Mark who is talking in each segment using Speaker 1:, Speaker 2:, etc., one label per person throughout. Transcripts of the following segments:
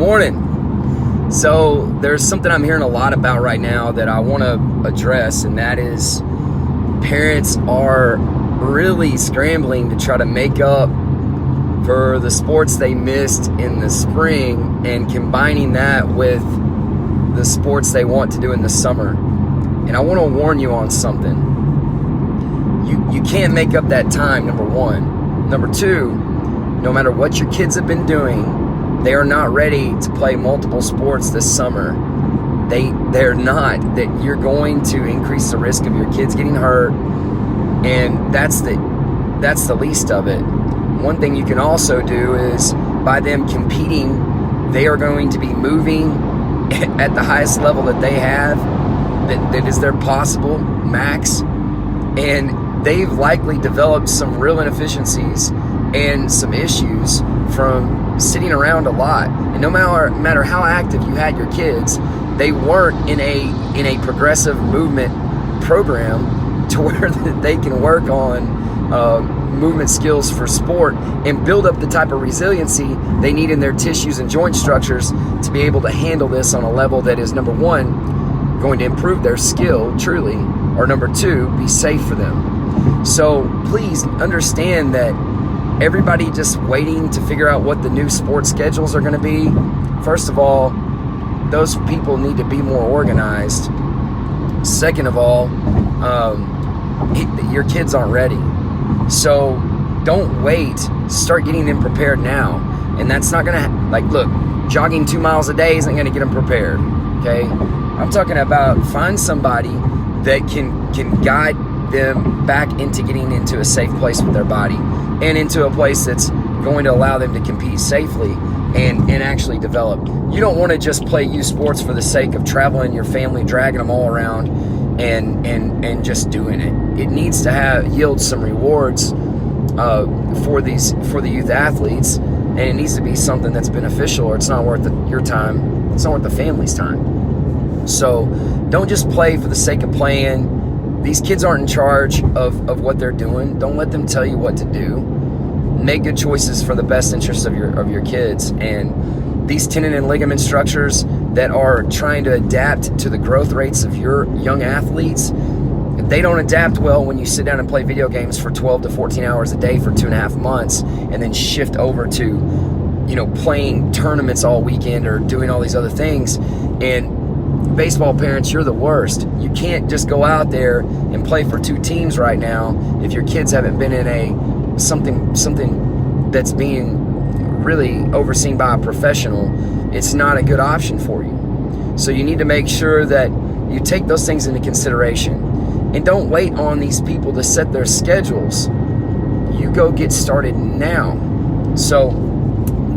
Speaker 1: morning. So there's something I'm hearing a lot about right now that I want to address, and that is parents are really scrambling to try to make up for the sports they missed in the spring and combining that with the sports they want to do in the summer. And I want to warn you on something. You can't make up that time, number one. Number two, no matter what your kids have been doing, they are not ready to play multiple sports this summer. They're not. That you're going to increase the risk of your kids getting hurt, and that's the least of it. One thing you can also do is, by them competing, they are going to be moving at the highest level that they have, that is their possible max, and they've likely developed some real inefficiencies and some issues from sitting around a lot. And no matter how active you had your kids, they weren't in a progressive movement program to where they can work on movement skills for sport and build up the type of resiliency they need in their tissues and joint structures to be able to handle this on a level that is, number one, going to improve their skill truly, or number two, be safe for them. So please understand that everybody just waiting to figure out what the new sports schedules are going to be, first of all, those people need to be more organized. Second of all, your kids aren't ready. So don't wait. Start getting them prepared now. And that's not going to, look, jogging 2 miles a day isn't going to get them prepared, okay? I'm talking about find somebody that can guide them back into getting into a safe place with their body and into a place that's going to allow them to compete safely and actually develop. You don't want to just play youth sports for the sake of traveling your family, dragging them all around and just doing it. It needs to yield some rewards for the youth athletes, and it needs to be something that's beneficial, or it's not worth your time. It's not worth the family's time. So don't just play for the sake of playing. These kids aren't in charge of what they're doing. Don't let them tell you what to do. Make good choices for the best interests of your kids. And these tendon and ligament structures that are trying to adapt to the growth rates of your young athletes, they don't adapt well when you sit down and play video games for 12 to 14 hours a day for 2.5 months and then shift over to, playing tournaments all weekend or doing all these other things. And baseball parents, you're the worst. You can't just go out there and play for 2 teams right now if your kids haven't been in something that's being really overseen by a professional. It's not a good option for you. So you need to make sure that you take those things into consideration and don't wait on these people to set their schedules. You go get started now. So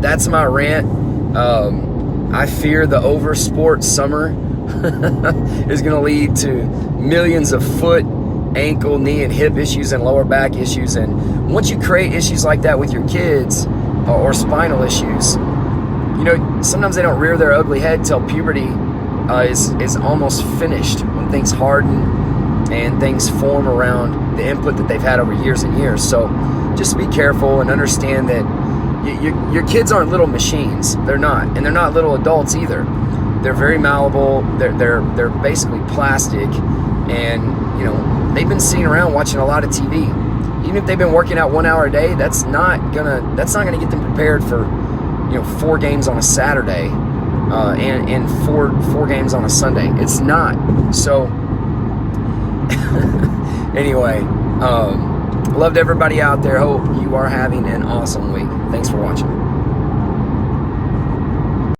Speaker 1: that's my rant. I fear the oversport summer is going to lead to millions of foot, ankle, knee, and hip issues and lower back issues. And once you create issues like that with your kids, or spinal issues, sometimes they don't rear their ugly head till puberty is almost finished, when things harden and things form around the input that they've had over years and years. So just be careful and understand that your kids aren't little machines. They're not, and they're not little adults either. They're very malleable. They're basically plastic, and they've been sitting around watching a lot of TV. Even if they've been working out 1 hour a day, that's not gonna get them prepared for 4 games on a Saturday and four games on a Sunday. It's not. So anyway, loved everybody out there. Hope you are having an awesome week. Thanks for watching.